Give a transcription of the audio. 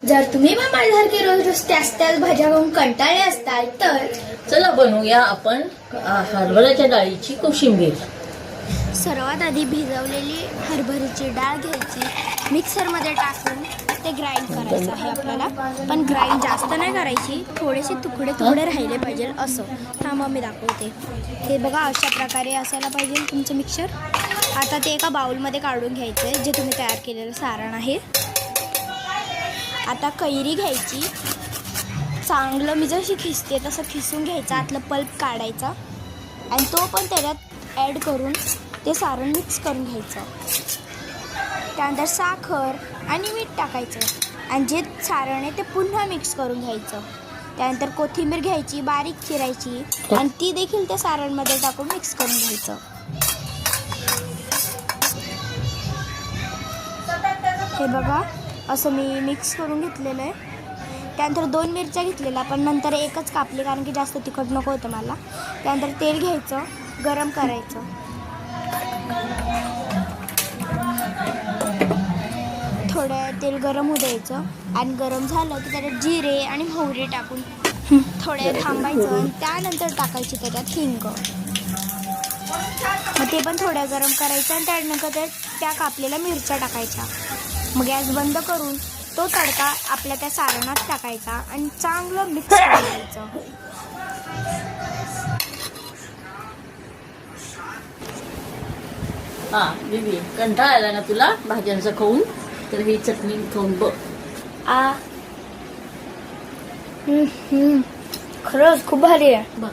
जर तुम्ही पण माझ्यासारखे रोज त्याच भाज्या खाऊन कंटाळले असताल तर चला बनवूया आपण हरभऱ्याच्या डाळीची कोशिंबीर. सर्वात आधी भिजवलेली हरभऱ्याची डाळ घ्यायची, मिक्सरमध्ये टाकून ते ग्राइंड करायचं आहे आपल्याला. पण ग्राइंड जास्त नाही करायची, थोडेसे तुकडे राहिले पाहिजे असं. थांबा मी दाखवते. हे बघा अशा प्रकारे असायला पाहिजे तुमचं मिक्सर. आता ते एका बाउलमध्ये काढून घ्यायचं आहे जे तुम्ही तयार केलेलं सारण आहे. आता कैरी घ्यायची, चांगलं मी जशी खिसते तसं खिसून घ्यायचं, आतलं पल्प काढायचा आणि तो पण त्याच्यात ॲड करून ते सारण मिक्स करून घ्यायचं. त्यानंतर साखर आणि मीठ टाकायचं आणि जे सारण आहे ते पुन्हा मिक्स करून घ्यायचं. त्यानंतर कोथिंबीर घ्यायची, बारीक चिरायची आणि ती देखील त्या सारणमध्ये टाकून मिक्स करून घ्यायचं. हे बघा असं मी मिक्स करून घेतलेलं आहे. त्यानंतर 2 मिरच्या घेतलेल्या, पण नंतर एकच कापली कारण की जास्त तिखट नको होतं मला. त्यानंतर तेल घ्यायचं, गरम करायचं. थोडं तेल गरम होऊ द्यायचं आणि गरम झालं की त्याच्यात जिरे आणि मोहरी टाकून थोड्या थांबायचं आणि त्यानंतर टाकायची त्याच्यात हिंग. मग ते पण थोड्या गरम करायचं आणि त्यानंतर त्या कापलेल्या मिरच्या टाकायच्या. मग गॅस बंद करून तो तडका आपल्या त्या सारणात टाकायचा आणि चांगलं मिक्स करून घ्यायचं. हा दीदी, कंटाळा आला ना तुला भाज्यांचं खाऊन, तर ही चटणी खाऊन बघ. खरंच खूप भारी आहे. बघ